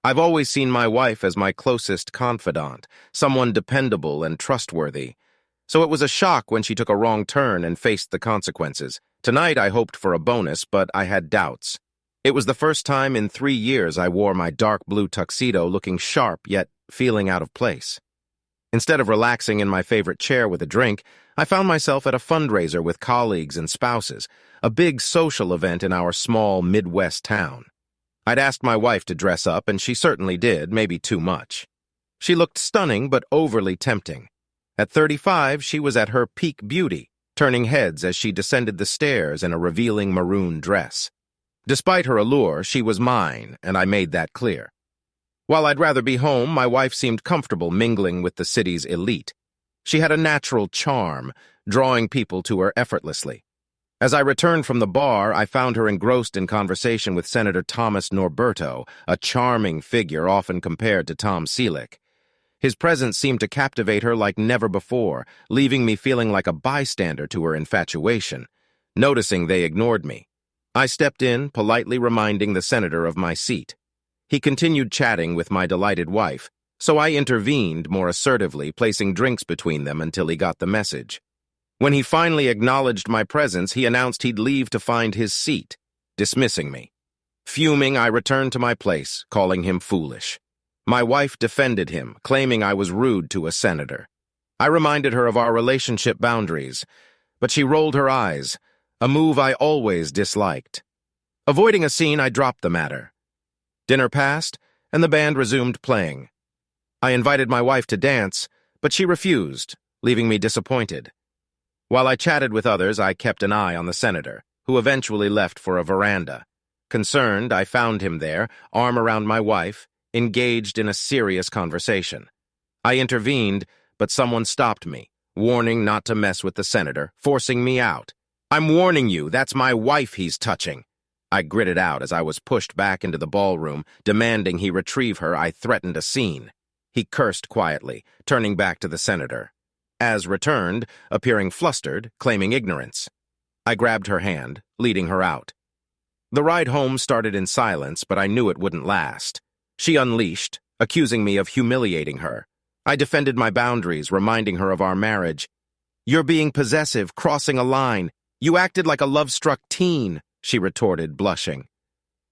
I've always seen my wife as my closest confidant, someone dependable and trustworthy. So it was a shock when she took a wrong turn and faced the consequences. Tonight I hoped for a bonus, but I had doubts. It was the first time in 3 years I wore my dark blue tuxedo looking sharp yet feeling out of place. Instead of relaxing in my favorite chair with a drink, I found myself at a fundraiser with colleagues and spouses, a big social event in our small Midwest town. I'd asked my wife to dress up, and she certainly did, maybe too much. She looked stunning but overly tempting. At 35, she was at her peak beauty, turning heads as she descended the stairs in a revealing maroon dress. Despite her allure, she was mine, and I made that clear. While I'd rather be home, my wife seemed comfortable mingling with the city's elite. She had a natural charm, drawing people to her effortlessly. As I returned from the bar, I found her engrossed in conversation with Senator Thomas Norberto, a charming figure often compared to Tom Selleck. His presence seemed to captivate her like never before, leaving me feeling like a bystander to her infatuation. Noticing they ignored me, I stepped in, politely reminding the senator of my seat. He continued chatting with my delighted wife, so I intervened more assertively, placing drinks between them until he got the message. When he finally acknowledged my presence, he announced he'd leave to find his seat, dismissing me. Fuming, I returned to my place, calling him foolish. My wife defended him, claiming I was rude to a senator. I reminded her of our relationship boundaries, but she rolled her eyes, a move I always disliked. Avoiding a scene, I dropped the matter. Dinner passed, and the band resumed playing. I invited my wife to dance, but she refused, leaving me disappointed. While I chatted with others, I kept an eye on the senator, who eventually left for a veranda. Concerned, I found him there, arm around my wife, engaged in a serious conversation. I intervened, but someone stopped me, warning not to mess with the senator, forcing me out. "I'm warning you, that's my wife he's touching." I gritted out as I was pushed back into the ballroom, demanding he retrieve her. I threatened a scene. He cursed quietly, turning back to the senator. Az returned, appearing flustered, claiming ignorance. I grabbed her hand, leading her out. The ride home started in silence, but I knew it wouldn't last. She unleashed, accusing me of humiliating her. I defended my boundaries, reminding her of our marriage. "You're being possessive, crossing a line. You acted like a love-struck teen," she retorted, blushing.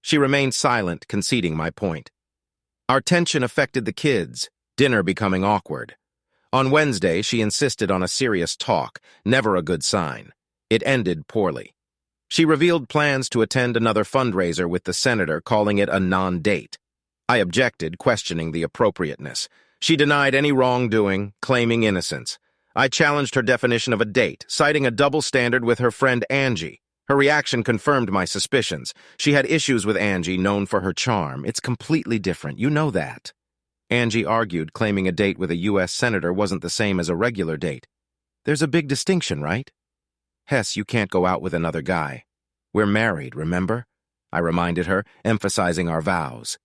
She remained silent, conceding my point. Our tension affected the kids, dinner becoming awkward. On Wednesday, she insisted on a serious talk, never a good sign. It ended poorly. She revealed plans to attend another fundraiser with the senator, calling it a non-date. I objected, questioning the appropriateness. She denied any wrongdoing, claiming innocence. I challenged her definition of a date, citing a double standard with her friend Angie. Her reaction confirmed my suspicions. She had issues with Angie, known for her charm. "It's completely different, you know that." Angie argued, claiming a date with a U.S. senator wasn't the same as a regular date. "There's a big distinction, right?" "Hess, you can't go out with another guy. We're married, remember?" I reminded her, emphasizing our vows.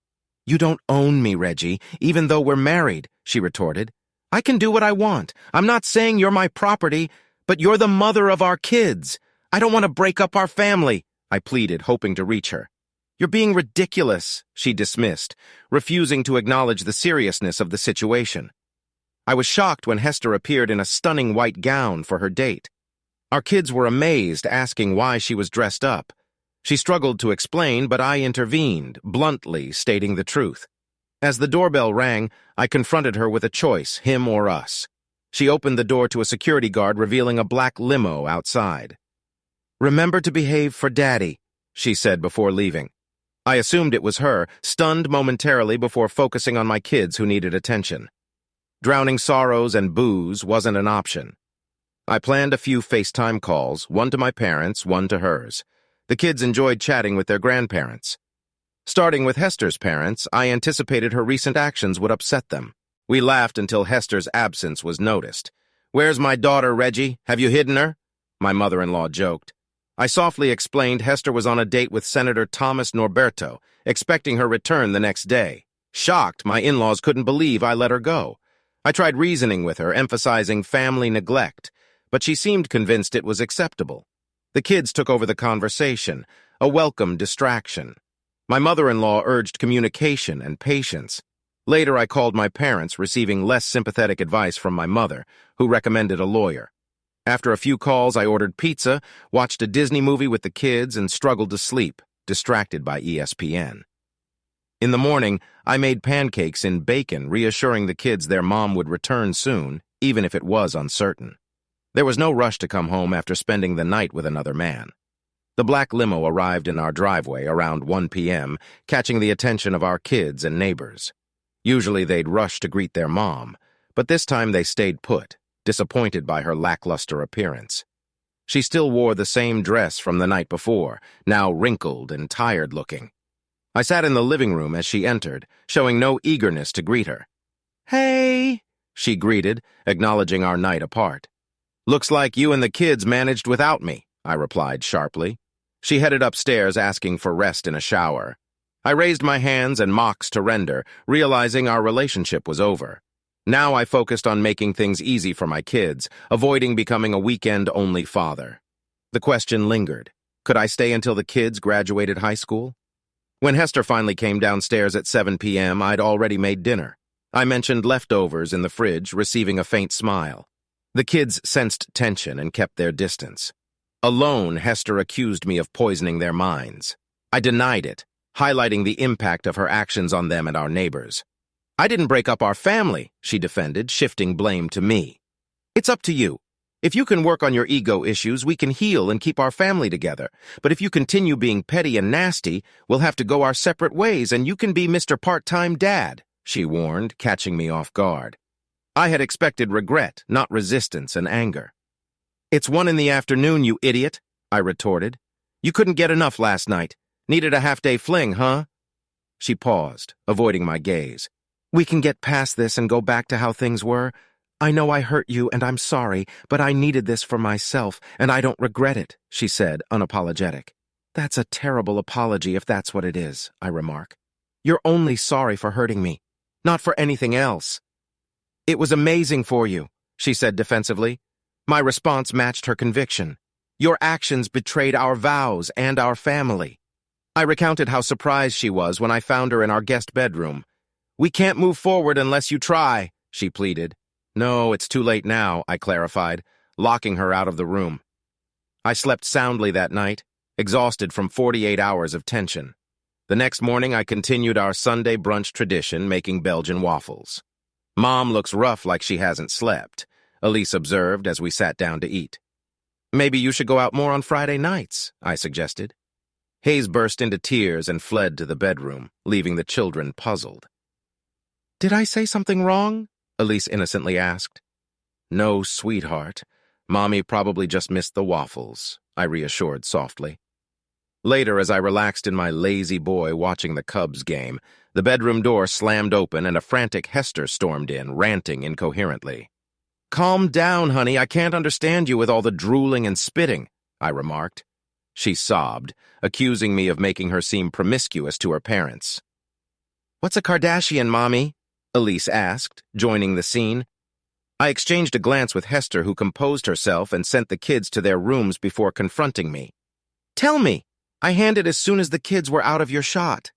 "You don't own me, Reggie, even though we're married," she retorted. "I can do what I want. I'm not saying you're my property, but you're the mother of our kids. I don't want to break up our family," I pleaded, hoping to reach her. "You're being ridiculous," she dismissed, refusing to acknowledge the seriousness of the situation. I was shocked when Hester appeared in a stunning white gown for her date. Our kids were amazed, asking why she was dressed up. She struggled to explain, but I intervened, bluntly stating the truth. As the doorbell rang, I confronted her with a choice, him or us. She opened the door to a security guard, revealing a black limo outside. "Remember to behave for Daddy," she said before leaving. I assumed it was her, stunned momentarily before focusing on my kids who needed attention. Drowning sorrows and booze wasn't an option. I planned a few FaceTime calls, one to my parents, one to hers. The kids enjoyed chatting with their grandparents. Starting with Hester's parents, I anticipated her recent actions would upset them. We laughed until Hester's absence was noticed. "Where's my daughter, Reggie? Have you hidden her?" my mother-in-law joked. I softly explained Hester was on a date with Senator Thomas Norberto, expecting her return the next day. Shocked, my in-laws couldn't believe I let her go. I tried reasoning with her, emphasizing family neglect, but she seemed convinced it was acceptable. The kids took over the conversation, a welcome distraction. My mother-in-law urged communication and patience. Later, I called my parents, receiving less sympathetic advice from my mother, who recommended a lawyer. After a few calls, I ordered pizza, watched a Disney movie with the kids, and struggled to sleep, distracted by ESPN. In the morning, I made pancakes in bacon, reassuring the kids their mom would return soon, even if it was uncertain. There was no rush to come home after spending the night with another man. The black limo arrived in our driveway around 1 p.m., catching the attention of our kids and neighbors. Usually they'd rush to greet their mom, but this time they stayed put, disappointed by her lackluster appearance. She still wore the same dress from the night before, now wrinkled and tired-looking. I sat in the living room as she entered, showing no eagerness to greet her. "Hey," she greeted, acknowledging our night apart. "Looks like you and the kids managed without me," I replied sharply. She headed upstairs asking for rest in a shower. I raised my hands and mock surrender, realizing our relationship was over. Now I focused on making things easy for my kids, avoiding becoming a weekend-only father. The question lingered. Could I stay until the kids graduated high school? When Hester finally came downstairs at 7 p.m., I'd already made dinner. I mentioned leftovers in the fridge, receiving a faint smile. The kids sensed tension and kept their distance. Alone, Hester accused me of poisoning their minds. I denied it, highlighting the impact of her actions on them and our neighbors. "I didn't break up our family," she defended, shifting blame to me. "It's up to you. If you can work on your ego issues, we can heal and keep our family together. But if you continue being petty and nasty, we'll have to go our separate ways, and you can be Mr. Part-Time Dad," she warned, catching me off guard. I had expected regret, not resistance and anger. "It's 1 in the afternoon, you idiot," I retorted. "You couldn't get enough last night. Needed a half-day fling, huh?" She paused, avoiding my gaze. "We can get past this and go back to how things were. I know I hurt you, and I'm sorry, but I needed this for myself, and I don't regret it," she said, unapologetic. "That's a terrible apology if that's what it is," I remark. "You're only sorry for hurting me, not for anything else." "It was amazing for you," she said defensively. My response matched her conviction. "Your actions betrayed our vows and our family." I recounted how surprised she was when I found her in our guest bedroom. "We can't move forward unless you try," she pleaded. "No, it's too late now," I clarified, locking her out of the room. I slept soundly that night, exhausted from 48 hours of tension. The next morning, I continued our Sunday brunch tradition, making Belgian waffles. "Mom looks rough like she hasn't slept," Elise observed as we sat down to eat. "Maybe you should go out more on Friday nights," I suggested. Hayes burst into tears and fled to the bedroom, leaving the children puzzled. "Did I say something wrong?" Elise innocently asked. "No, sweetheart. Mommy probably just missed the waffles," I reassured softly. Later, as I relaxed in my lazy boy watching the Cubs game, the bedroom door slammed open and a frantic Hester stormed in, ranting incoherently. "Calm down, honey. I can't understand you with all the drooling and spitting," I remarked. She sobbed, accusing me of making her seem promiscuous to her parents. "What's a Kardashian, Mommy?" Elise asked, joining the scene. I exchanged a glance with Hester, who composed herself and sent the kids to their rooms before confronting me. "Tell me. I handed as soon as the kids were out of your shot.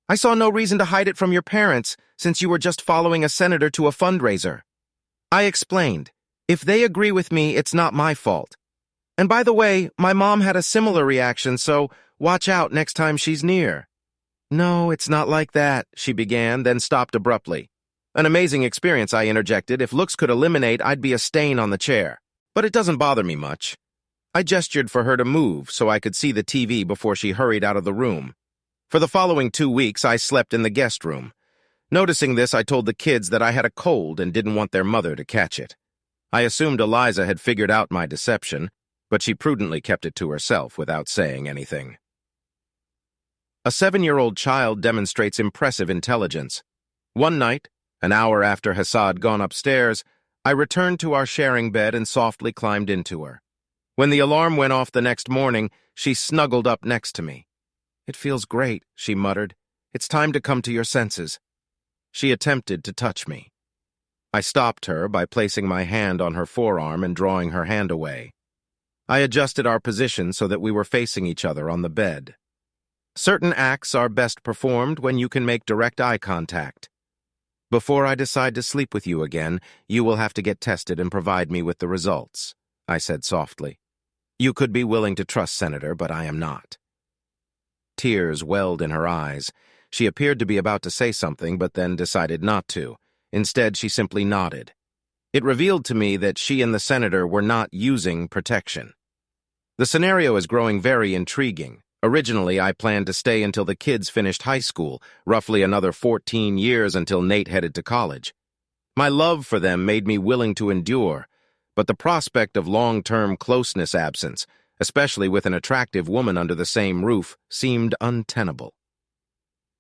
I saw no reason to hide it from your parents, since you were just following a senator to a fundraiser." I explained. "If they agree with me, it's not my fault. And by the way, my mom had a similar reaction, so watch out next time she's near." "No, it's not like that," she began, then stopped abruptly. "An amazing experience," I interjected. "If looks could eliminate, I'd be a stain on the chair. But it doesn't bother me much." I gestured for her to move so I could see the TV before she hurried out of the room. For the following 2 weeks, I slept in the guest room. Noticing this, I told the kids that I had a cold and didn't want their mother to catch it. I assumed Eliza had figured out my deception, but she prudently kept it to herself without saying anything. A 7-year-old child demonstrates impressive intelligence. One night, an hour after Hassad had gone upstairs, I returned to our sharing bed and softly climbed into her. When the alarm went off the next morning, she snuggled up next to me. "It feels great," she muttered. "It's time to come to your senses." She attempted to touch me. I stopped her by placing my hand on her forearm and drawing her hand away. I adjusted our position so that we were facing each other on the bed. Certain acts are best performed when you can make direct eye contact. Before I decide to sleep with you again, you will have to get tested and provide me with the results, I said softly. You could be willing to trust Senator, but I am not. Tears welled in her eyes. She appeared to be about to say something, but then decided not to. Instead, she simply nodded. It revealed to me that she and the Senator were not using protection. The scenario is growing very intriguing. Originally, I planned to stay until the kids finished high school, roughly another 14 years until Nate headed to college. My love for them made me willing to endure, but the prospect of long-term closeness absence, especially with an attractive woman under the same roof, seemed untenable.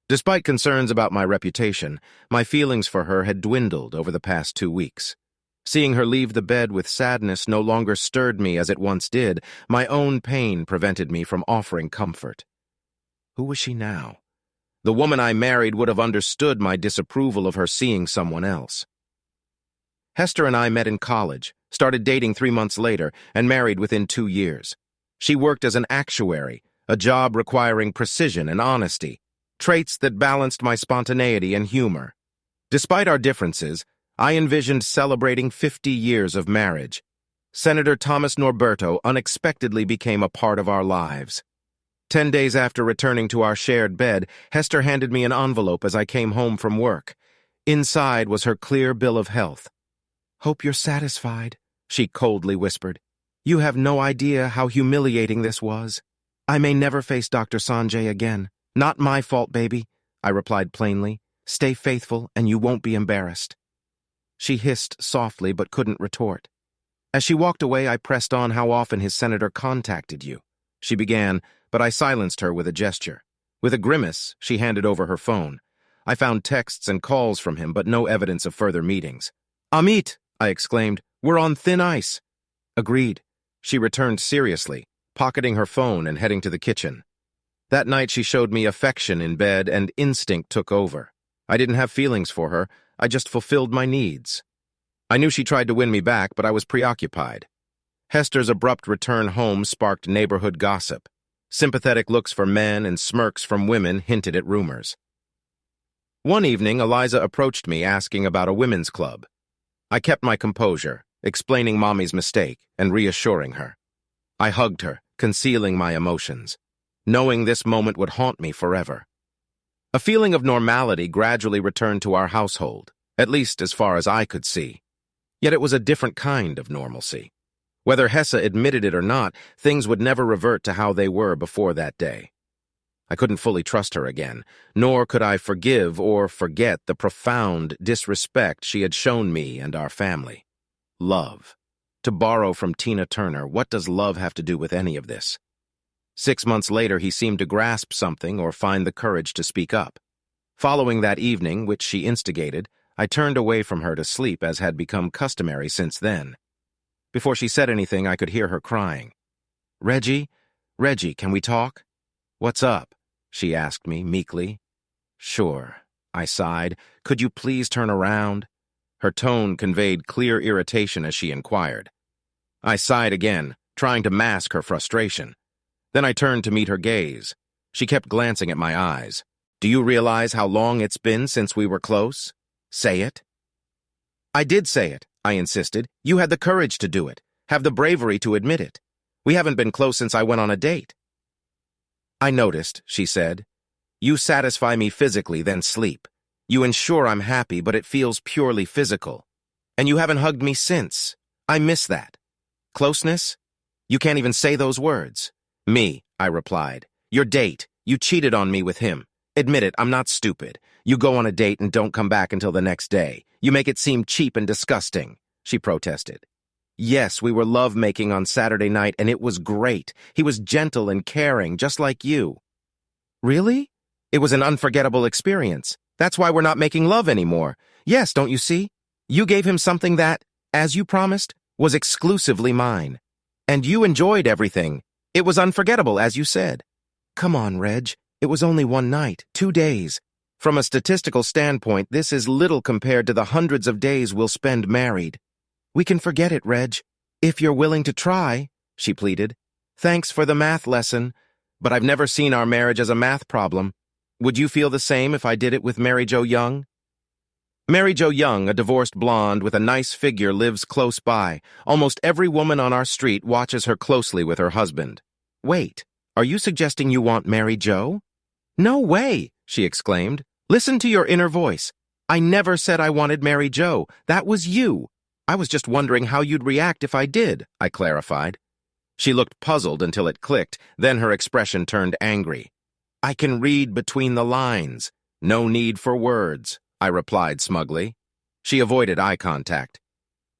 Despite concerns about my reputation, my feelings for her had dwindled over the past 2 weeks. Seeing her leave the bed with sadness no longer stirred me as it once did. My own pain prevented me from offering comfort. Who was she now? The woman I married would have understood my disapproval of her seeing someone else. Hester and I met in college, started dating 3 months later, and married within 2 years. She worked as an actuary, a job requiring precision and honesty, traits that balanced my spontaneity and humor. Despite our differences, I envisioned celebrating 50 years of marriage. Senator Thomas Norberto unexpectedly became a part of our lives. 10 days after returning to our shared bed, Hester handed me an envelope as I came home from work. Inside was her clear bill of health. "Hope you're satisfied," she coldly whispered. "You have no idea how humiliating this was. I may never face Dr. Sanjay again. Not my fault, baby," I replied plainly. "Stay faithful and you won't be embarrassed." She hissed softly but couldn't retort. As she walked away, I pressed on how often his senator contacted you. She began, but I silenced her with a gesture. With a grimace, she handed over her phone. I found texts and calls from him, but no evidence of further meetings. "Amit," I exclaimed, "we're on thin ice." "Agreed." She returned seriously, pocketing her phone and heading to the kitchen. That night she showed me affection in bed and instinct took over. I didn't have feelings for her, I just fulfilled my needs. I knew she tried to win me back, but I was preoccupied. Hester's abrupt return home sparked neighborhood gossip. Sympathetic looks for men and smirks from women hinted at rumors. One evening, Eliza approached me asking about a women's club. I kept my composure, explaining Mommy's mistake and reassuring her. I hugged her, concealing my emotions, knowing this moment would haunt me forever. A feeling of normality gradually returned to our household, at least as far as I could see. Yet it was a different kind of normalcy. Whether Hessa admitted it or not, things would never revert to how they were before that day. I couldn't fully trust her again, nor could I forgive or forget the profound disrespect she had shown me and our family. Love. To borrow from Tina Turner, what does love have to do with any of this? 6 months later, he seemed to grasp something or find the courage to speak up. Following that evening, which she instigated, I turned away from her to sleep as had become customary since then. Before she said anything, I could hear her crying. Reggie, can we talk?" "What's up?" she asked me meekly. "Sure," I sighed. "Could you please turn around?" Her tone conveyed clear irritation as she inquired. I sighed again, trying to mask her frustration. Then I turned to meet her gaze. She kept glancing at my eyes. "Do you realize how long it's been since we were close? Say it." "I did say it," I insisted. "You had the courage to do it, have the bravery to admit it. We haven't been close since I went on a date." "I noticed," she said. "You satisfy me physically, then sleep. You ensure I'm happy, but it feels purely physical. And you haven't hugged me since. I miss that. Closeness? You can't even say those words." "Me," I replied. "Your date. You cheated on me with him. Admit it, I'm not stupid. You go on a date and don't come back until the next day. You make it seem cheap and disgusting," she protested. "Yes, we were lovemaking on Saturday night, and it was great. He was gentle and caring, just like you." "Really? It was an unforgettable experience. That's why we're not making love anymore. Yes, don't you see? You gave him something that, as you promised, was exclusively mine. And you enjoyed everything. It was unforgettable, as you said." "Come on, Reg. It was only one night, 2 days. From a statistical standpoint, this is little compared to the hundreds of days we'll spend married. We can forget it, Reg. If you're willing to try," she pleaded. "Thanks for the math lesson. but I've never seen our marriage as a math problem. Would you feel the same if I did it with Mary Jo Young? Mary Jo Young, a divorced blonde with a nice figure, lives close by. Almost every woman on our street watches her closely with her husband. Wait, are you suggesting you want Mary Jo? No way, she exclaimed. Listen to your inner voice. I never said I wanted Mary Jo. That was you. I was just wondering how you'd react if I did, I clarified. She looked puzzled until it clicked, then her expression turned angry. I can read between the lines. No need for words, I replied smugly. She avoided eye contact.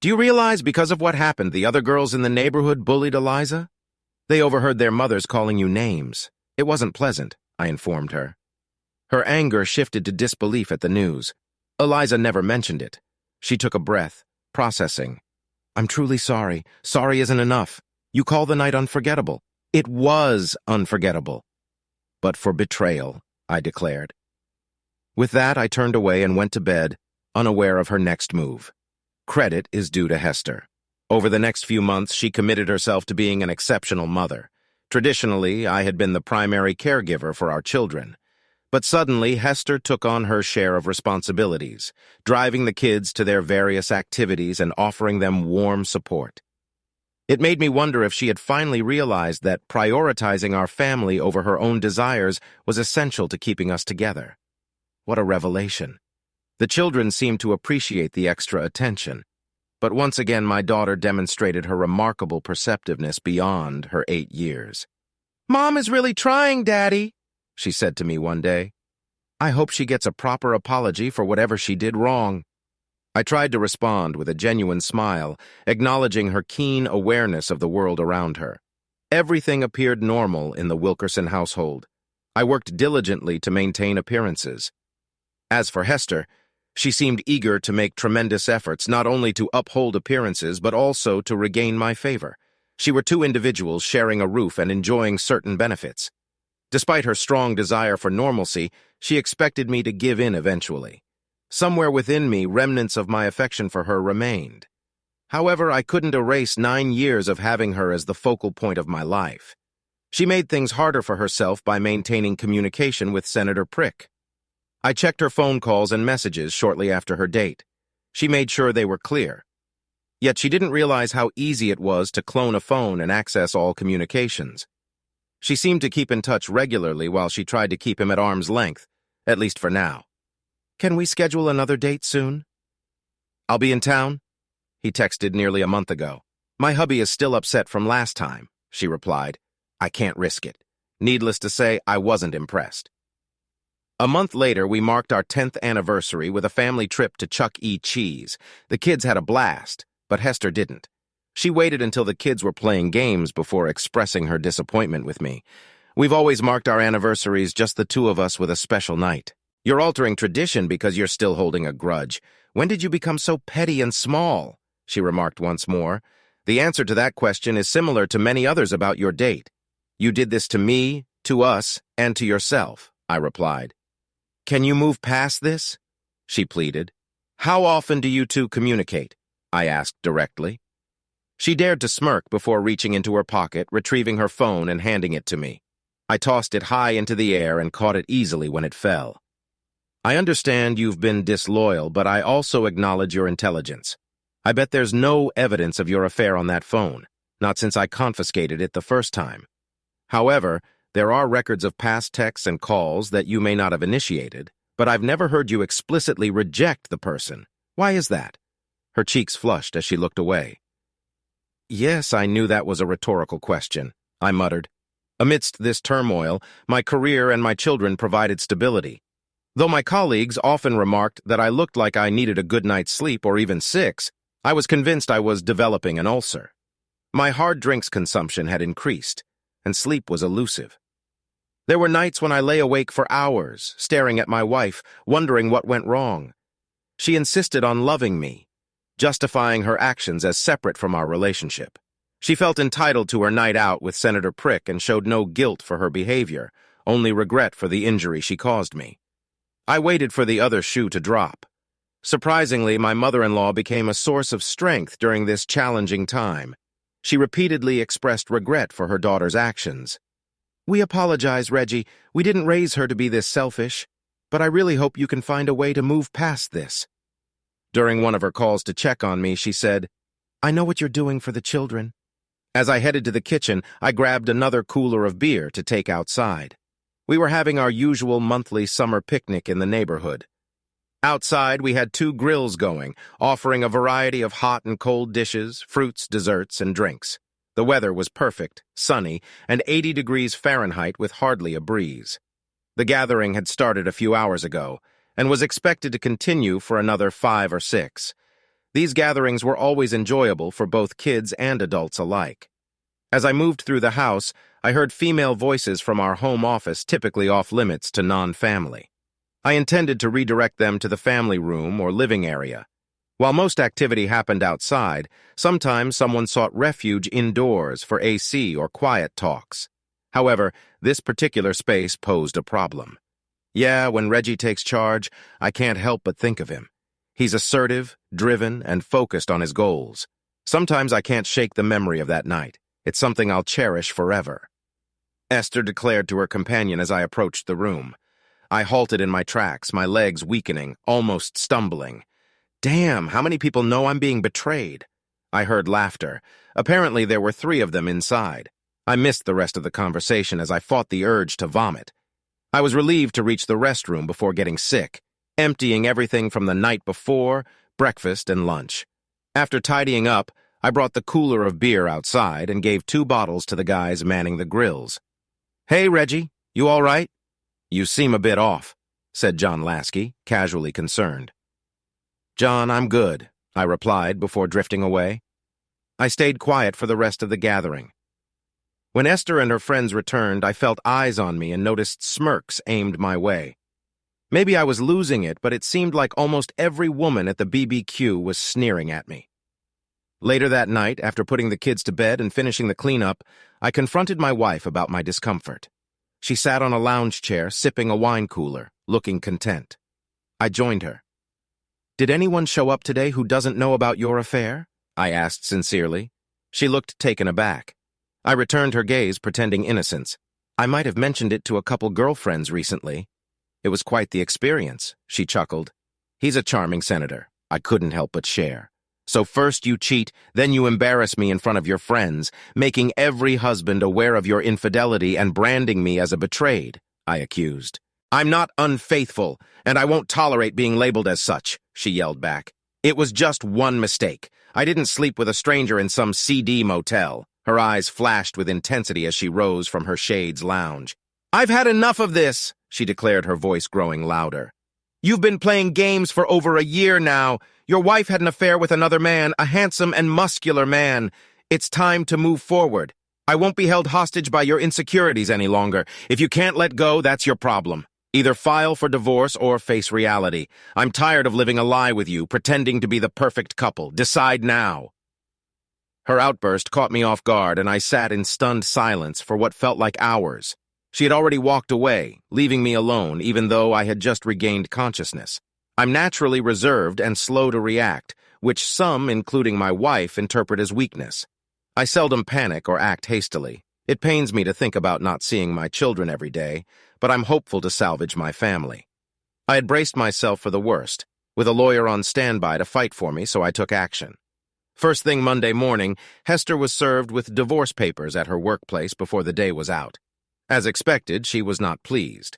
Do you realize because of what happened, the other girls in the neighborhood bullied Eliza? They overheard their mothers calling you names. It wasn't pleasant, I informed her. Her anger shifted to disbelief at the news. Eliza never mentioned it. She took a breath, processing. I'm truly sorry. Sorry isn't enough. You call the night unforgettable. It was unforgettable. But for betrayal, I declared. With that, I turned away and went to bed, unaware of her next move. Credit is due to Hester. Over the next few months, she committed herself to being an exceptional mother. Traditionally, I had been the primary caregiver for our children. But suddenly, Hester took on her share of responsibilities, driving the kids to their various activities and offering them warm support. It made me wonder if she had finally realized that prioritizing our family over her own desires was essential to keeping us together. What a revelation. The children seemed to appreciate the extra attention. But once again, my daughter demonstrated her remarkable perceptiveness beyond her 8 years. Mom is really trying, Daddy, she said to me one day. I hope she gets a proper apology for whatever she did wrong. I tried to respond with a genuine smile, acknowledging her keen awareness of the world around her. Everything appeared normal in the Wilkerson household. I worked diligently to maintain appearances. As for Hester, she seemed eager to make tremendous efforts not only to uphold appearances but also to regain my favor. She were two individuals sharing a roof and enjoying certain benefits. Despite her strong desire for normalcy, she expected me to give in eventually. Somewhere within me, remnants of my affection for her remained. However, I couldn't erase 9 years of having her as the focal point of my life. She made things harder for herself by maintaining communication with Senator Prick. I checked her phone calls and messages shortly after her date. She made sure they were clear. Yet she didn't realize how easy it was to clone a phone and access all communications. She seemed to keep in touch regularly while she tried to keep him at arm's length, at least for now. Can we schedule another date soon? I'll be in town, he texted nearly a month ago. My hubby is still upset from last time, she replied. I can't risk it. Needless to say, I wasn't impressed. A month later, we marked our 10th anniversary with a family trip to Chuck E. Cheese. The kids had a blast, but Hester didn't. She waited until the kids were playing games before expressing her disappointment with me. We've always marked our anniversaries just the two of us with a special night. You're altering tradition because you're still holding a grudge. When did you become so petty and small? She remarked once more. The answer to that question is similar to many others about your date. You did this to me, to us, and to yourself, I replied. Can you move past this? She pleaded. How often do you two communicate? I asked directly. She dared to smirk before reaching into her pocket, retrieving her phone and handing it to me. I tossed it high into the air and caught it easily when it fell. I understand you've been disloyal, but I also acknowledge your intelligence. I bet there's no evidence of your affair on that phone, not since I confiscated it the first time. However, there are records of past texts and calls that you may not have initiated, but I've never heard you explicitly reject the person. Why is that? Her cheeks flushed as she looked away. Yes, I knew that was a rhetorical question, I muttered. Amidst this turmoil, my career and my children provided stability. Though my colleagues often remarked that I looked like I needed a good night's sleep or even 6, I was convinced I was developing an ulcer. My hard drinks consumption had increased, and sleep was elusive. There were nights when I lay awake for hours, staring at my wife, wondering what went wrong. She insisted on loving me, justifying her actions as separate from our relationship. She felt entitled to her night out with Senator Prick and showed no guilt for her behavior, only regret for the injury she caused me. I waited for the other shoe to drop. Surprisingly, my mother-in-law became a source of strength during this challenging time. She repeatedly expressed regret for her daughter's actions. We apologize, Reggie. We didn't raise her to be this selfish. But I really hope you can find a way to move past this. During one of her calls to check on me, she said, I know what you're doing for the children. As I headed to the kitchen, I grabbed another cooler of beer to take outside. We were having our usual monthly summer picnic in the neighborhood. Outside, we had 2 grills going, offering a variety of hot and cold dishes, fruits, desserts, and drinks. The weather was perfect, sunny, and 80 degrees Fahrenheit with hardly a breeze. The gathering had started a few hours ago, and was expected to continue for another 5 or 6. These gatherings were always enjoyable for both kids and adults alike. As I moved through the house, I heard female voices from our home office typically off-limits to non-family. I intended to redirect them to the family room or living area. While most activity happened outside, sometimes someone sought refuge indoors for AC or quiet talks. However, this particular space posed a problem. Yeah, when Reggie takes charge, I can't help but think of him. He's assertive, driven, and focused on his goals. Sometimes I can't shake the memory of that night. It's something I'll cherish forever. Esther declared to her companion as I approached the room. I halted in my tracks, my legs weakening, almost stumbling. Damn, how many people know I'm being betrayed? I heard laughter. Apparently there were 3 of them inside. I missed the rest of the conversation as I fought the urge to vomit. I was relieved to reach the restroom before getting sick, emptying everything from the night before, breakfast, and lunch. After tidying up, I brought the cooler of beer outside and gave 2 bottles to the guys manning the grills. Hey, Reggie, you all right? You seem a bit off, said John Lasky, casually concerned. John, I'm good, I replied before drifting away. I stayed quiet for the rest of the gathering. When Esther and her friends returned, I felt eyes on me and noticed smirks aimed my way. Maybe I was losing it, but it seemed like almost every woman at the BBQ was sneering at me. Later that night, after putting the kids to bed and finishing the cleanup, I confronted my wife about my discomfort. She sat on a lounge chair, sipping a wine cooler, looking content. I joined her. Did anyone show up today who doesn't know about your affair? I asked sincerely. She looked taken aback. I returned her gaze, pretending innocence. I might have mentioned it to a couple girlfriends recently. It was quite the experience, she chuckled. He's a charming senator. I couldn't help but share. So first you cheat, then you embarrass me in front of your friends, making every husband aware of your infidelity and branding me as a betrayed, I accused. I'm not unfaithful, and I won't tolerate being labeled as such, she yelled back. It was just one mistake. I didn't sleep with a stranger in some CD motel. Her eyes flashed with intensity as she rose from her shades lounge. I've had enough of this, she declared, her voice growing louder. You've been playing games for over a year now. Your wife had an affair with another man, a handsome and muscular man. It's time to move forward. I won't be held hostage by your insecurities any longer. If you can't let go, that's your problem. Either file for divorce or face reality. I'm tired of living a lie with you, pretending to be the perfect couple. Decide now. Her outburst caught me off guard, and I sat in stunned silence for what felt like hours. She had already walked away, leaving me alone, even though I had just regained consciousness. I'm naturally reserved and slow to react, which some, including my wife, interpret as weakness. I seldom panic or act hastily. It pains me to think about not seeing my children every day, but I'm hopeful to salvage my family. I had braced myself for the worst, with a lawyer on standby to fight for me, so I took action. First thing Monday morning, Hester was served with divorce papers at her workplace before the day was out. As expected, she was not pleased.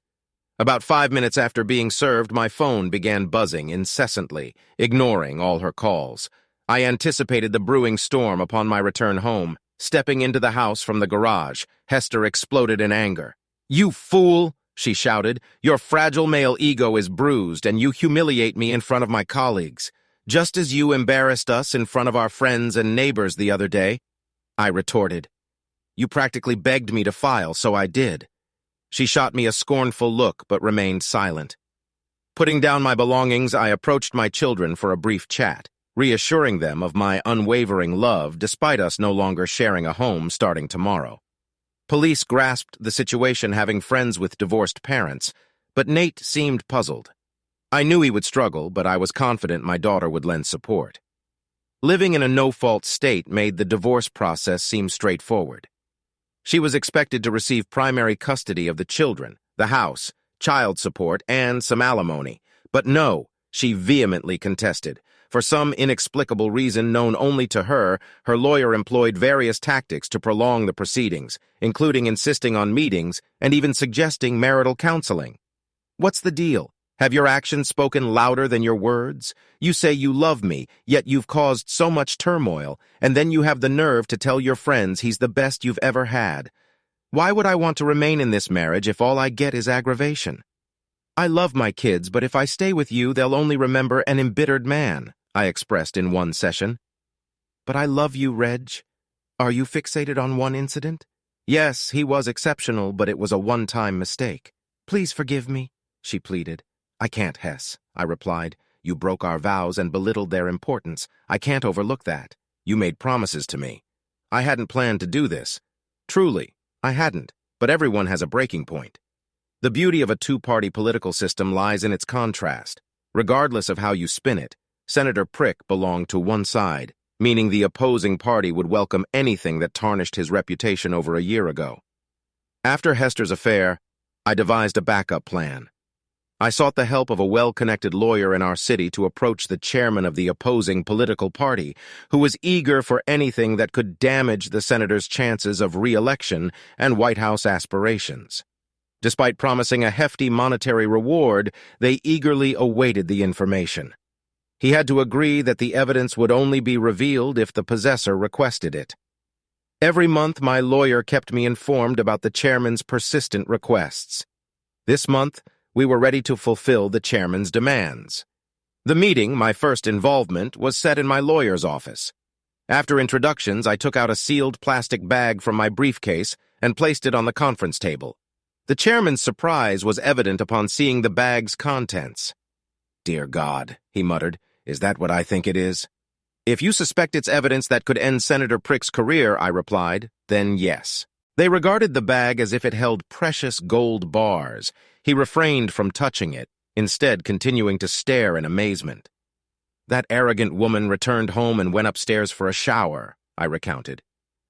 About 5 minutes after being served, my phone began buzzing incessantly, ignoring all her calls. I anticipated the brewing storm upon my return home. Stepping into the house from the garage, Hester exploded in anger. You fool, she shouted. Your fragile male ego is bruised, and you humiliate me in front of my colleagues. Just as you embarrassed us in front of our friends and neighbors the other day, I retorted. You practically begged me to file, so I did. She shot me a scornful look, but remained silent. Putting down my belongings, I approached my children for a brief chat, reassuring them of my unwavering love despite us no longer sharing a home starting tomorrow. Police grasped the situation, having friends with divorced parents, but Nate seemed puzzled. I knew he would struggle, but I was confident my daughter would lend support. Living in a no-fault state made the divorce process seem straightforward. She was expected to receive primary custody of the children, the house, child support, and some alimony. But no, she vehemently contested. For some inexplicable reason known only to her, her lawyer employed various tactics to prolong the proceedings, including insisting on meetings and even suggesting marital counseling. What's the deal? Have your actions spoken louder than your words? You say you love me, yet you've caused so much turmoil, and then you have the nerve to tell your friends he's the best you've ever had. Why would I want to remain in this marriage if all I get is aggravation? I love my kids, but if I stay with you, they'll only remember an embittered man, I expressed in one session. But I love you, Reg. Are you fixated on one incident? Yes, he was exceptional, but it was a one-time mistake. Please forgive me, she pleaded. I can't, Hess, I replied. You broke our vows and belittled their importance. I can't overlook that. You made promises to me. I hadn't planned to do this. Truly, I hadn't, but everyone has a breaking point. The beauty of a two-party political system lies in its contrast. Regardless of how you spin it, Senator Prick belonged to one side, meaning the opposing party would welcome anything that tarnished his reputation over a year ago. After Hester's affair, I devised a backup plan. I sought the help of a well-connected lawyer in our city to approach the chairman of the opposing political party, who was eager for anything that could damage the senator's chances of re-election and White House aspirations. Despite promising a hefty monetary reward, they eagerly awaited the information. He had to agree that the evidence would only be revealed if the possessor requested it. Every month, my lawyer kept me informed about the chairman's persistent requests. This month, we were ready to fulfill the chairman's demands. The meeting, my first involvement, was set in my lawyer's office. After introductions, I took out a sealed plastic bag from my briefcase and placed it on the conference table. The chairman's surprise was evident upon seeing the bag's contents. "Dear God," he muttered, "is that what I think it is?" "If you suspect it's evidence that could end Senator Prick's career," I replied, "then yes." They regarded the bag as if it held precious gold bars. He refrained from touching it, instead continuing to stare in amazement. "That arrogant woman returned home and went upstairs for a shower," I recounted.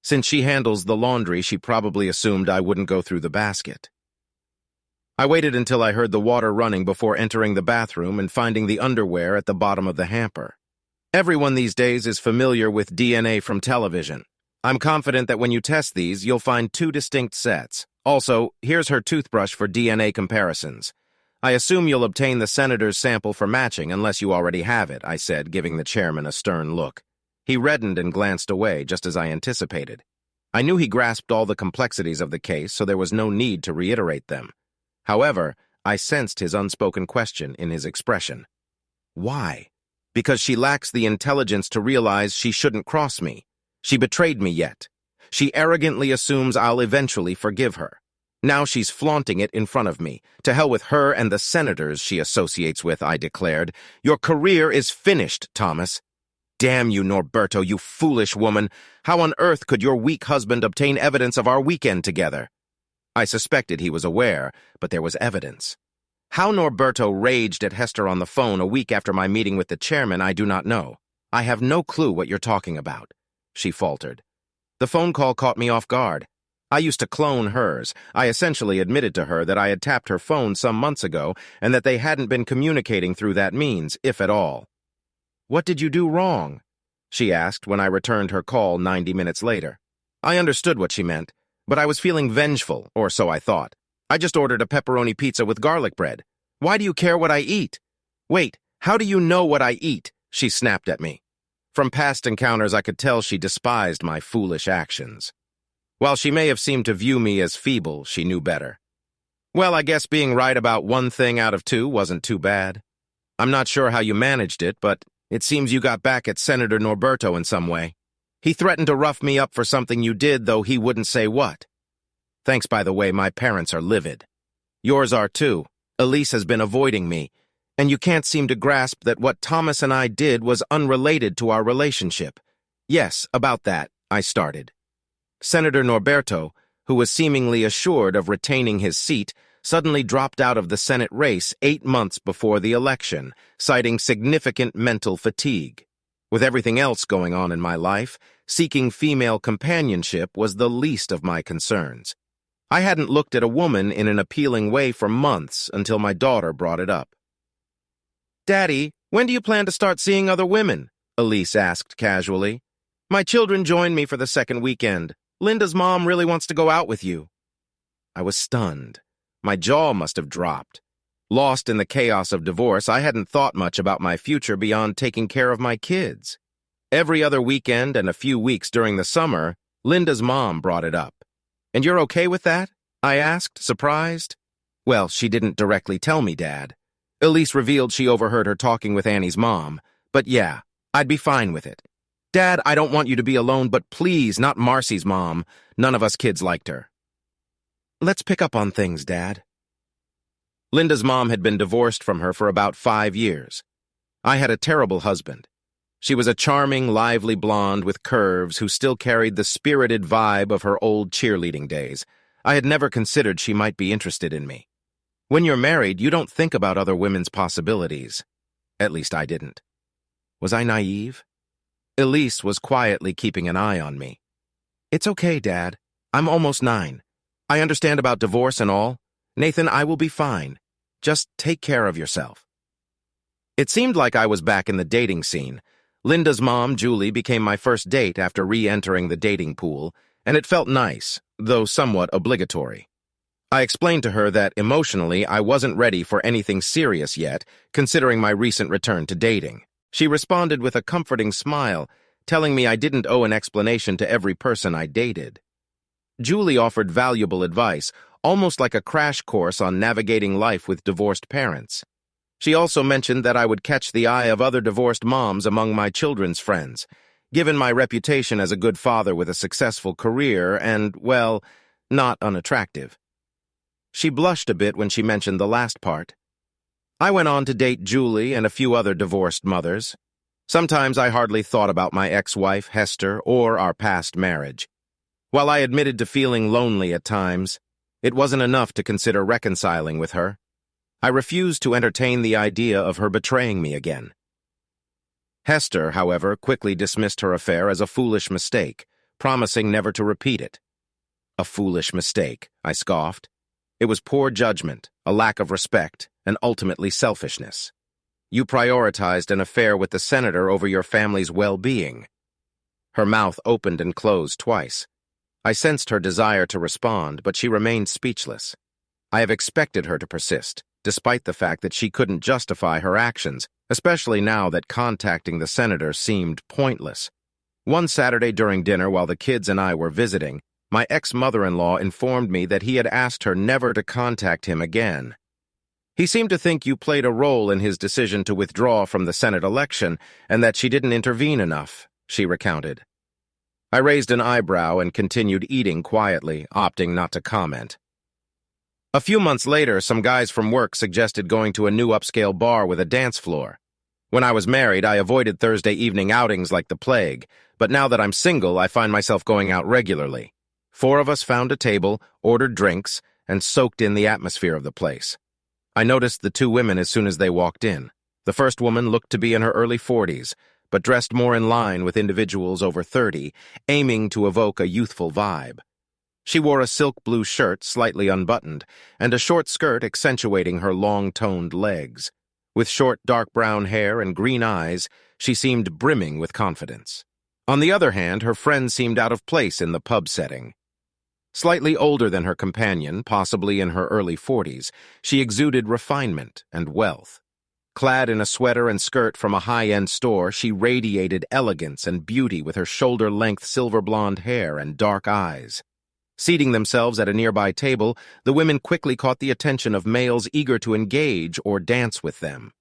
"Since she handles the laundry, she probably assumed I wouldn't go through the basket." I waited until I heard the water running before entering the bathroom and finding the underwear at the bottom of the hamper. Everyone these days is familiar with DNA from television. I'm confident that when you test these, you'll find two distinct sets. Also, here's her toothbrush for DNA comparisons. I assume you'll obtain the senator's sample for matching unless you already have it, I said, giving the chairman a stern look. He reddened and glanced away, just as I anticipated. I knew he grasped all the complexities of the case, so there was no need to reiterate them. However, I sensed his unspoken question in his expression. Why? Because she lacks the intelligence to realize she shouldn't cross me. She betrayed me yet. She arrogantly assumes I'll eventually forgive her. Now she's flaunting it in front of me. To hell with her and the senators she associates with, I declared. Your career is finished, Thomas. Damn you, Norberto, you foolish woman. How on earth could your weak husband obtain evidence of our weekend together? I suspected he was aware, but there was evidence. How Norberto raged at Hester on the phone a week after my meeting with the chairman, I do not know. I have no clue what you're talking about, she faltered. The phone call caught me off guard. I used to clone hers. I essentially admitted to her that I had tapped her phone some months ago and that they hadn't been communicating through that means, if at all. What did you do wrong? She asked when I returned her call 90 minutes later. I understood what she meant, but I was feeling vengeful, or so I thought. I just ordered a pepperoni pizza with garlic bread. Why do you care what I eat? Wait, how do you know what I eat? She snapped at me. From past encounters, I could tell she despised my foolish actions. While she may have seemed to view me as feeble, she knew better. Well, I guess being right about one thing out of two wasn't too bad. I'm not sure how you managed it, but it seems you got back at Senator Norberto in some way. He threatened to rough me up for something you did, though he wouldn't say what. Thanks, by the way, my parents are livid. Yours are too. Elise has been avoiding me, and you can't seem to grasp that what Thomas and I did was unrelated to our relationship. Yes, about that, I started. Senator Norberto, who was seemingly assured of retaining his seat, suddenly dropped out of the Senate race 8 months before the election, citing significant mental fatigue. With everything else going on in my life, seeking female companionship was the least of my concerns. I hadn't looked at a woman in an appealing way for months until my daughter brought it up. "Daddy, when do you plan to start seeing other women?" Elise asked casually. "My children joined me for the second weekend. Linda's mom really wants to go out with you." I was stunned. My jaw must have dropped. Lost in the chaos of divorce, I hadn't thought much about my future beyond taking care of my kids. Every other weekend and a few weeks during the summer, Linda's mom brought it up. "And you're okay with that?" I asked, surprised. "Well, she didn't directly tell me, Dad." Elise revealed she overheard her talking with Annie's mom. "But yeah, I'd be fine with it. Dad, I don't want you to be alone, but please, not Marcy's mom. None of us kids liked her." "Let's pick up on things, Dad." Linda's mom had been divorced from her for about 5 years. I had a terrible husband. She was a charming, lively blonde with curves who still carried the spirited vibe of her old cheerleading days. I had never considered she might be interested in me. When you're married, you don't think about other women's possibilities. At least I didn't. Was I naive? Elise was quietly keeping an eye on me. "It's okay, Dad. I'm almost 9. I understand about divorce and all. Nathan, I will be fine. Just take care of yourself." It seemed like I was back in the dating scene. Linda's mom, Julie, became my first date after re-entering the dating pool, and it felt nice, though somewhat obligatory. I explained to her that emotionally I wasn't ready for anything serious yet, considering my recent return to dating. She responded with a comforting smile, telling me I didn't owe an explanation to every person I dated. Julie offered valuable advice, almost like a crash course on navigating life with divorced parents. She also mentioned that I would catch the eye of other divorced moms among my children's friends, given my reputation as a good father with a successful career and, well, not unattractive. She blushed a bit when she mentioned the last part. I went on to date Julie and a few other divorced mothers. Sometimes I hardly thought about my ex-wife, Hester, or our past marriage. While I admitted to feeling lonely at times, it wasn't enough to consider reconciling with her. I refused to entertain the idea of her betraying me again. Hester, however, quickly dismissed her affair as a foolish mistake, promising never to repeat it. "A foolish mistake," I scoffed. "It was poor judgment, a lack of respect, and ultimately selfishness. You prioritized an affair with the senator over your family's well-being." Her mouth opened and closed twice. I sensed her desire to respond, but she remained speechless. I have expected her to persist, despite the fact that she couldn't justify her actions, especially now that contacting the senator seemed pointless. One Saturday during dinner while the kids and I were visiting, my ex-mother-in-law informed me that he had asked her never to contact him again. "He seemed to think you played a role in his decision to withdraw from the Senate election and that she didn't intervene enough," she recounted. I raised an eyebrow and continued eating quietly, opting not to comment. A few months later, some guys from work suggested going to a new upscale bar with a dance floor. When I was married, I avoided Thursday evening outings like the plague, but now that I'm single, I find myself going out regularly. 4 of us found a table, ordered drinks, and soaked in the atmosphere of the place. I noticed the 2 women as soon as they walked in. The first woman looked to be in her early 40s, but dressed more in line with individuals over 30, aiming to evoke a youthful vibe. She wore a silk blue shirt, slightly unbuttoned, and a short skirt accentuating her long-toned legs. With short, dark brown hair and green eyes, she seemed brimming with confidence. On the other hand, her friend seemed out of place in the pub setting. Slightly older than her companion, possibly in her early 40s, she exuded refinement and wealth. Clad in a sweater and skirt from a high-end store, she radiated elegance and beauty with her shoulder-length silver-blonde hair and dark eyes. Seating themselves at a nearby table, the women quickly caught the attention of males eager to engage or dance with them.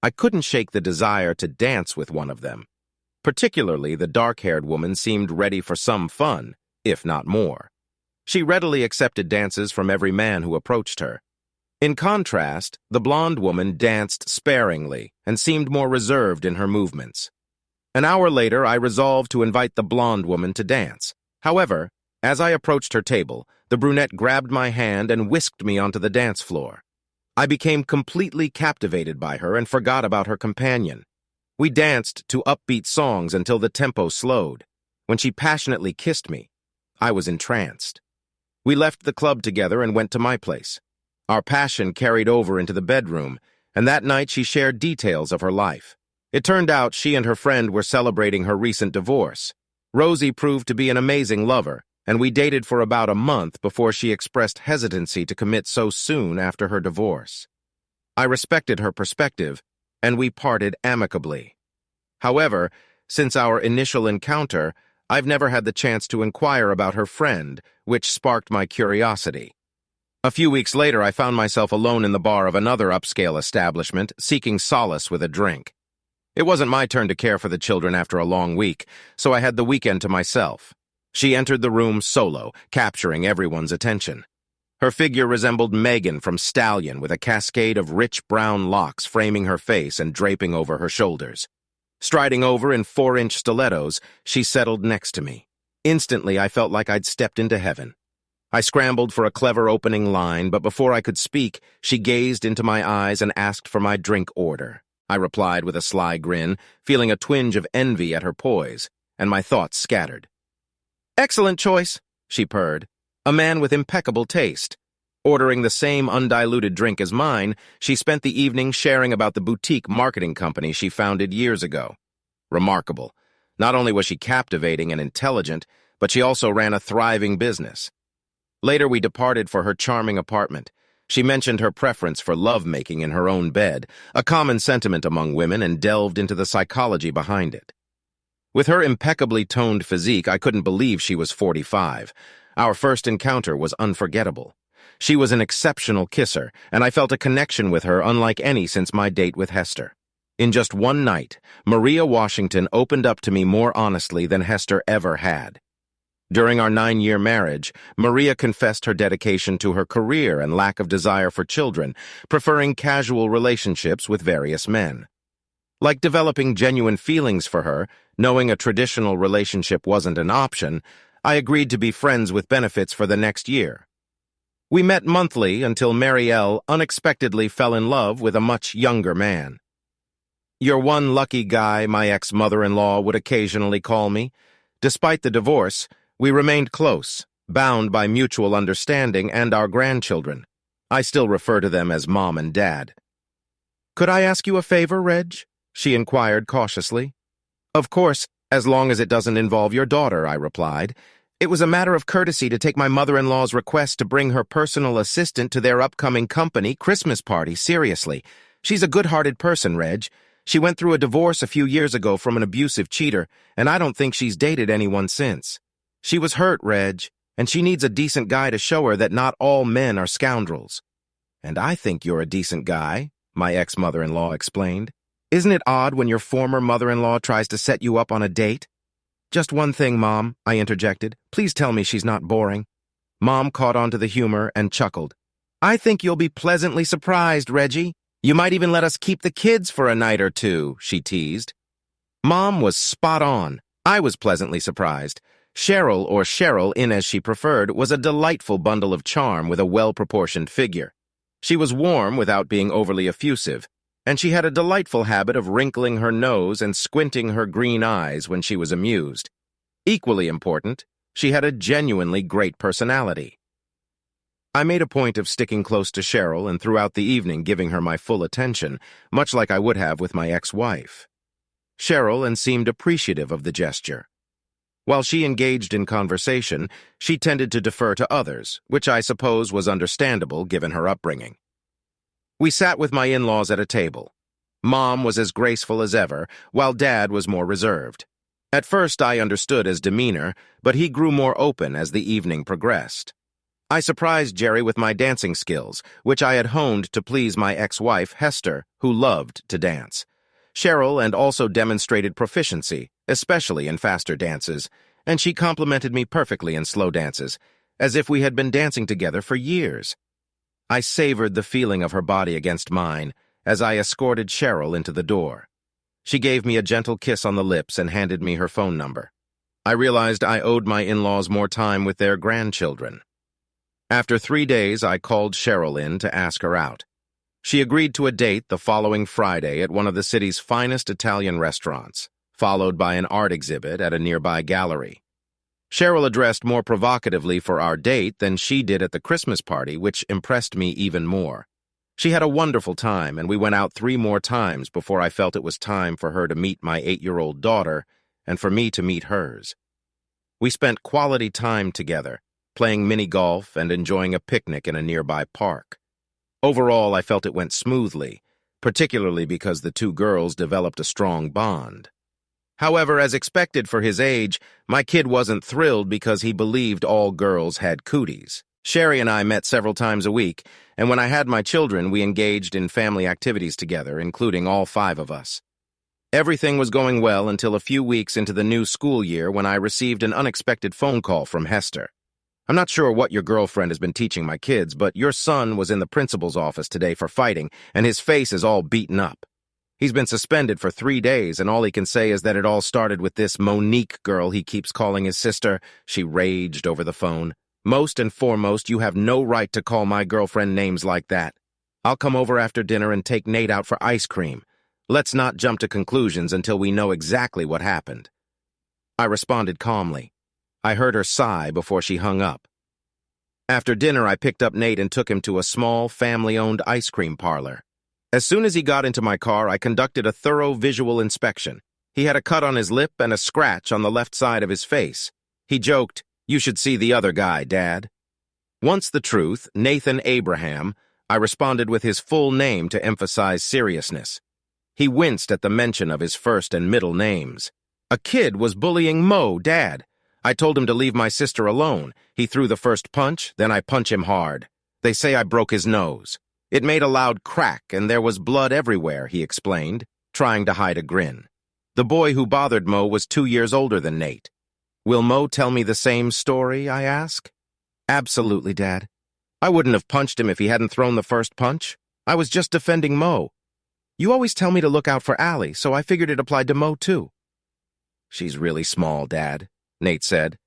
I couldn't shake the desire to dance with one of them. Particularly, the dark-haired woman seemed ready for some fun, if not more. She readily accepted dances from every man who approached her. In contrast, the blonde woman danced sparingly and seemed more reserved in her movements. An hour later, I resolved to invite the blonde woman to dance. However, as I approached her table, the brunette grabbed my hand and whisked me onto the dance floor. I became completely captivated by her and forgot about her companion. We danced to upbeat songs until the tempo slowed. When she passionately kissed me, I was entranced. We left the club together and went to my place. Our passion carried over into the bedroom, and that night she shared details of her life. It turned out she and her friend were celebrating her recent divorce. Rosie proved to be an amazing lover, and we dated for about a month before she expressed hesitancy to commit so soon after her divorce. I respected her perspective, and we parted amicably. However, since our initial encounter, I've never had the chance to inquire about her friend, which sparked my curiosity. A few weeks later, I found myself alone in the bar of another upscale establishment, seeking solace with a drink. It wasn't my turn to care for the children after a long week, so I had the weekend to myself. She entered the room solo, capturing everyone's attention. Her figure resembled Megan from Stallion, with a cascade of rich brown locks framing her face and draping over her shoulders. Striding over in 4-inch stilettos, she settled next to me. Instantly, I felt like I'd stepped into heaven. I scrambled for a clever opening line, but before I could speak, she gazed into my eyes and asked for my drink order. I replied with a sly grin, feeling a twinge of envy at her poise, and my thoughts scattered. "Excellent choice," she purred. "A man with impeccable taste." Ordering the same undiluted drink as mine, she spent the evening sharing about the boutique marketing company she founded years ago. Remarkable. Not only was she captivating and intelligent, but she also ran a thriving business. Later, we departed for her charming apartment. She mentioned her preference for lovemaking in her own bed, a common sentiment among women, and delved into the psychology behind it. With her impeccably toned physique, I couldn't believe she was 45. Our first encounter was unforgettable. She was an exceptional kisser, and I felt a connection with her unlike any since my date with Hester. In just one night, Maria Washington opened up to me more honestly than Hester ever had. During our 9-year marriage, Maria confessed her dedication to her career and lack of desire for children, preferring casual relationships with various men. Like developing genuine feelings for her, knowing a traditional relationship wasn't an option, I agreed to be friends with benefits for the next year. We met monthly until Marielle unexpectedly fell in love with a much younger man. "You're one lucky guy," my ex-mother-in-law would occasionally call me. Despite the divorce, we remained close, bound by mutual understanding and our grandchildren. I still refer to them as Mom and Dad. "Could I ask you a favor, Reg?" she inquired cautiously. "Of course, as long as it doesn't involve your daughter," I replied. "It was a matter of courtesy to take my mother-in-law's request to bring her personal assistant to their upcoming company Christmas party seriously. She's a good-hearted person, Reg. She went through a divorce a few years ago from an abusive cheater, and I don't think she's dated anyone since. She was hurt, Reg, and she needs a decent guy to show her that not all men are scoundrels." "And I think you're a decent guy," my ex-mother-in-law explained. "Isn't it odd when your former mother-in-law tries to set you up on a date?" "Just one thing, Mom," I interjected. "Please tell me she's not boring." Mom caught on to the humor and chuckled. "I think you'll be pleasantly surprised, Reggie. You might even let us keep the kids for a night or two," she teased. Mom was spot on. I was pleasantly surprised. Cheryl, or Cheryl, in as she preferred, was a delightful bundle of charm with a well-proportioned figure. She was warm without being overly effusive, and she had a delightful habit of wrinkling her nose and squinting her green eyes when she was amused. Equally important, she had a genuinely great personality. I made a point of sticking close to Cheryl and throughout the evening giving her my full attention, much like I would have with my ex-wife. Cheryl seemed appreciative of the gesture. While she engaged in conversation, she tended to defer to others, which I suppose was understandable given her upbringing. We sat with my in-laws at a table. Mom was as graceful as ever, while Dad was more reserved. At first I understood his demeanor, but he grew more open as the evening progressed. I surprised Jerry with my dancing skills, which I had honed to please my ex-wife, Hester, who loved to dance. Cheryl also demonstrated proficiency, especially in faster dances, and she complimented me perfectly in slow dances, as if we had been dancing together for years. I savored the feeling of her body against mine as I escorted Cheryl into the door. She gave me a gentle kiss on the lips and handed me her phone number. I realized I owed my in-laws more time with their grandchildren. After 3 days, I called Cheryl in to ask her out. She agreed to a date the following Friday at one of the city's finest Italian restaurants. followed by an art exhibit at a nearby gallery. Cheryl addressed more provocatively for our date than she did at the Christmas party, which impressed me even more. She had a wonderful time, and we went out 3 more times before I felt it was time for her to meet my 8-year-old daughter and for me to meet hers. We spent quality time together, playing mini-golf and enjoying a picnic in a nearby park. Overall, I felt it went smoothly, particularly because the 2 girls developed a strong bond. However, as expected for his age, my kid wasn't thrilled because he believed all girls had cooties. Sherry and I met several times a week, and when I had my children, we engaged in family activities together, including all 5 of us. Everything was going well until a few weeks into the new school year when I received an unexpected phone call from Hester. "I'm not sure what your girlfriend has been teaching my kids, but your son was in the principal's office today for fighting, and his face is all beaten up. He's been suspended for 3 days, and all he can say is that it all started with this Monique girl he keeps calling his sister," she raged over the phone. "Most and foremost, you have no right to call my girlfriend names like that. I'll come over after dinner and take Nate out for ice cream. Let's not jump to conclusions until we know exactly what happened." I responded calmly. I heard her sigh before she hung up. After dinner, I picked up Nate and took him to a small, family-owned ice cream parlor. As soon as he got into my car, I conducted a thorough visual inspection. He had a cut on his lip and a scratch on the left side of his face. He joked, "You should see the other guy, Dad." Once the truth, Nathan Abraham, I responded with his full name to emphasize seriousness. He winced at the mention of his first and middle names. "A kid was bullying Mo, Dad. I told him to leave my sister alone. He threw the first punch, then I punch him hard. They say I broke his nose. It made a loud crack, and there was blood everywhere," he explained, trying to hide a grin. The boy who bothered Mo was 2 years older than Nate. "Will Mo tell me the same story?" I asked. "Absolutely, Dad. I wouldn't have punched him if he hadn't thrown the first punch. I was just defending Mo. You always tell me to look out for Allie, so I figured it applied to Mo, too." "She's really small, Dad," Nate said.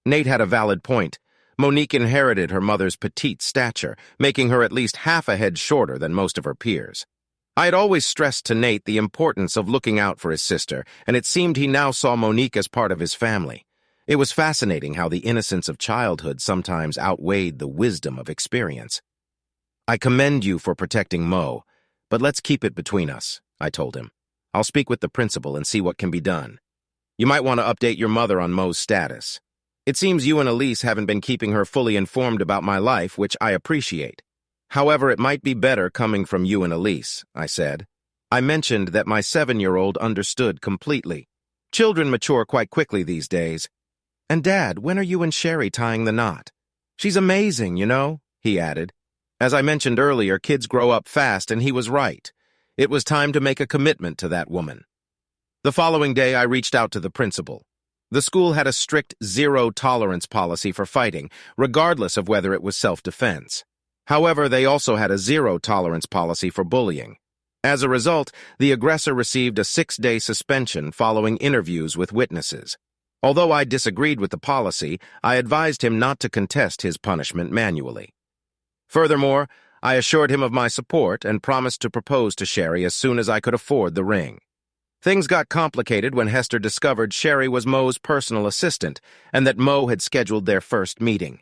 Nate had a valid point. Monique inherited her mother's petite stature, making her at least half a head shorter than most of her peers. I had always stressed to Nate the importance of looking out for his sister, and it seemed he now saw Monique as part of his family. It was fascinating how the innocence of childhood sometimes outweighed the wisdom of experience. "I commend you for protecting Mo, but let's keep it between us," I told him. "I'll speak with the principal and see what can be done. You might want to update your mother on Mo's status. It seems you and Elise haven't been keeping her fully informed about my life, which I appreciate. However, it might be better coming from you and Elise," I said. I mentioned that my 7-year-old understood completely. Children mature quite quickly these days. "And Dad, when are you and Sherry tying the knot? She's amazing, you know," he added. As I mentioned earlier, kids grow up fast, and he was right. It was time to make a commitment to that woman. The following day, I reached out to the principal. The school had a strict zero-tolerance policy for fighting, regardless of whether it was self-defense. However, they also had a zero-tolerance policy for bullying. As a result, the aggressor received a 6-day suspension following interviews with witnesses. Although I disagreed with the policy, I advised him not to contest his punishment manually. Furthermore, I assured him of my support and promised to propose to Sherry as soon as I could afford the ring. Things got complicated when Hester discovered Sherry was Mo's personal assistant and that Mo had scheduled their first meeting.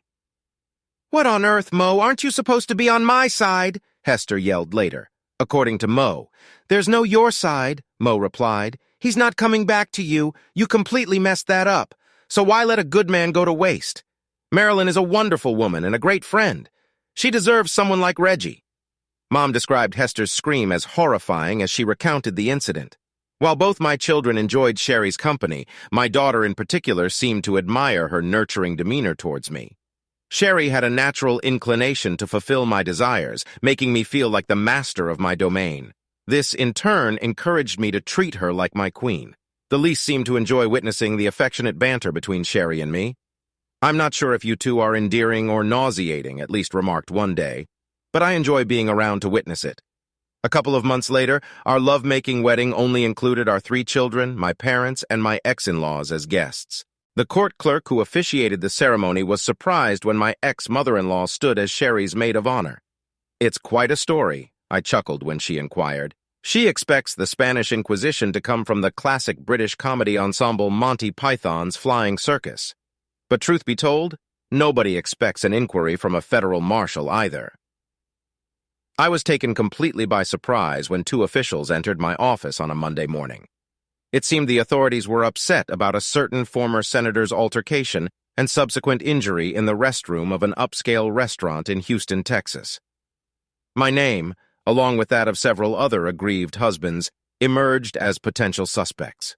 "What on earth, Mo? Aren't you supposed to be on my side?" Hester yelled later. According to Mo. "There's no your side," Mo replied. "He's not coming back to you. You completely messed that up. So why let a good man go to waste? Marilyn is a wonderful woman and a great friend. She deserves someone like Reggie." Mom described Hester's scream as horrifying as she recounted the incident. While both my children enjoyed Sherry's company, my daughter in particular seemed to admire her nurturing demeanor towards me. Sherry had a natural inclination to fulfill my desires, making me feel like the master of my domain. This, in turn, encouraged me to treat her like my queen. The least seemed to enjoy witnessing the affectionate banter between Sherry and me. "I'm not sure if you two are endearing or nauseating," at least remarked one day, "but I enjoy being around to witness it." A couple of months later, our love-making wedding only included our 3 children, my parents, and my ex-in-laws as guests. The court clerk who officiated the ceremony was surprised when my ex-mother-in-law stood as Sherry's maid of honor. "It's quite a story," I chuckled when she inquired. She expects the Spanish Inquisition to come from the classic British comedy ensemble Monty Python's Flying Circus. But truth be told, nobody expects an inquiry from a federal marshal either. I was taken completely by surprise when two officials entered my office on a Monday morning. It seemed the authorities were upset about a certain former senator's altercation and subsequent injury in the restroom of an upscale restaurant in Houston, Texas. My name, along with that of several other aggrieved husbands, emerged as potential suspects.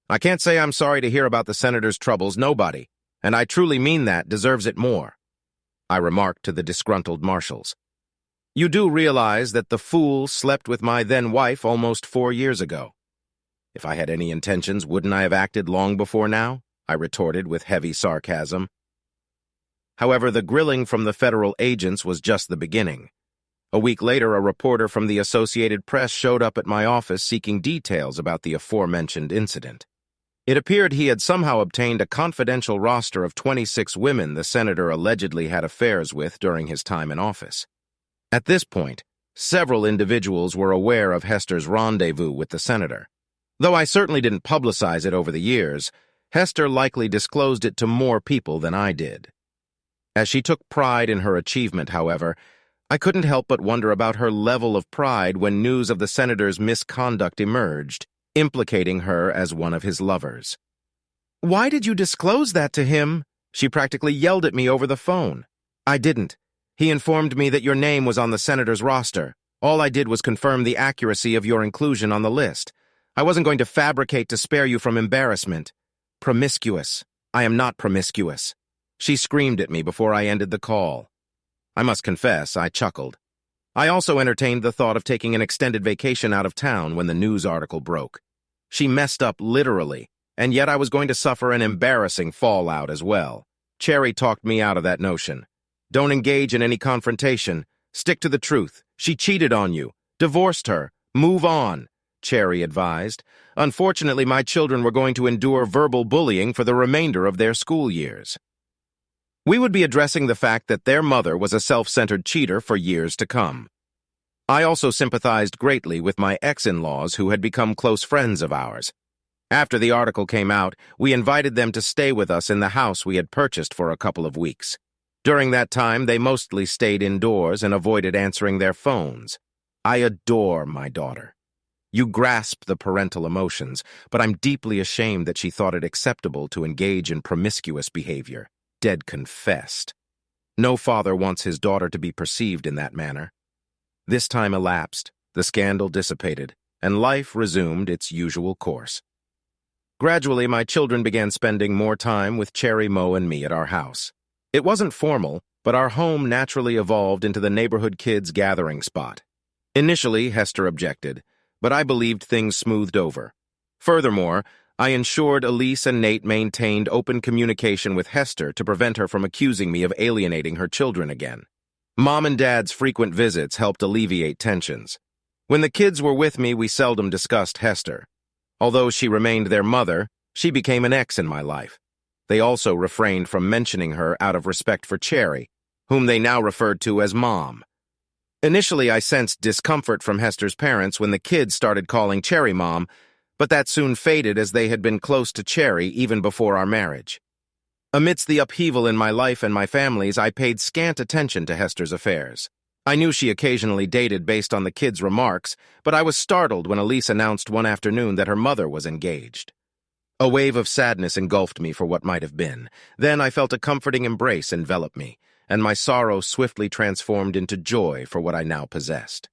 I can't say I'm sorry to hear about the senator's troubles. Nobody, and I truly mean that, deserves it more, I remarked to the disgruntled marshals. You do realize that the fool slept with my then-wife almost 4 years ago. If I had any intentions, wouldn't I have acted long before now? I retorted with heavy sarcasm. However, the grilling from the federal agents was just the beginning. A week later, a reporter from the Associated Press showed up at my office seeking details about the aforementioned incident. It appeared he had somehow obtained a confidential roster of 26 women the senator allegedly had affairs with during his time in office. At this point, several individuals were aware of Hester's rendezvous with the senator. Though I certainly didn't publicize it over the years, Hester likely disclosed it to more people than I did. As she took pride in her achievement, however, I couldn't help but wonder about her level of pride when news of the senator's misconduct emerged, implicating her as one of his lovers. "Why did you disclose that to him?" She practically yelled at me over the phone. "I didn't. He informed me that your name was on the senator's roster. All I did was confirm the accuracy of your inclusion on the list. I wasn't going to fabricate to spare you from embarrassment. Promiscuous. I am not promiscuous." She screamed at me before I ended the call. I must confess, I chuckled. I also entertained the thought of taking an extended vacation out of town when the news article broke. She messed up literally, and yet I was going to suffer an embarrassing fallout as well. Cherry talked me out of that notion. Don't engage in any confrontation. Stick to the truth. She cheated on you. Divorced her. Move on, Cherry advised. Unfortunately, my children were going to endure verbal bullying for the remainder of their school years. We would be addressing the fact that their mother was a self-centered cheater for years to come. I also sympathized greatly with my ex-in-laws who had become close friends of ours. After the article came out, we invited them to stay with us in the house we had purchased for a couple of weeks. During that time, they mostly stayed indoors and avoided answering their phones. I adore my daughter. You grasp the parental emotions, but I'm deeply ashamed that she thought it acceptable to engage in promiscuous behavior. Dead confessed. No father wants his daughter to be perceived in that manner. This time elapsed, the scandal dissipated, and life resumed its usual course. Gradually, my children began spending more time with Cherry, Mo, and me at our house. It wasn't formal, but our home naturally evolved into the neighborhood kids' gathering spot. Initially, Hester objected, but I believed things smoothed over. Furthermore, I ensured Elise and Nate maintained open communication with Hester to prevent her from accusing me of alienating her children again. Mom and Dad's frequent visits helped alleviate tensions. When the kids were with me, we seldom discussed Hester. Although she remained their mother, she became an ex in my life. They also refrained from mentioning her out of respect for Cherry, whom they now referred to as Mom. Initially, I sensed discomfort from Hester's parents when the kids started calling Cherry Mom, but that soon faded as they had been close to Cherry even before our marriage. Amidst the upheaval in my life and my family's, I paid scant attention to Hester's affairs. I knew she occasionally dated based on the kids' remarks, but I was startled when Elise announced one afternoon that her mother was engaged. A wave of sadness engulfed me for what might have been. Then I felt a comforting embrace envelop me, and my sorrow swiftly transformed into joy for what I now possessed.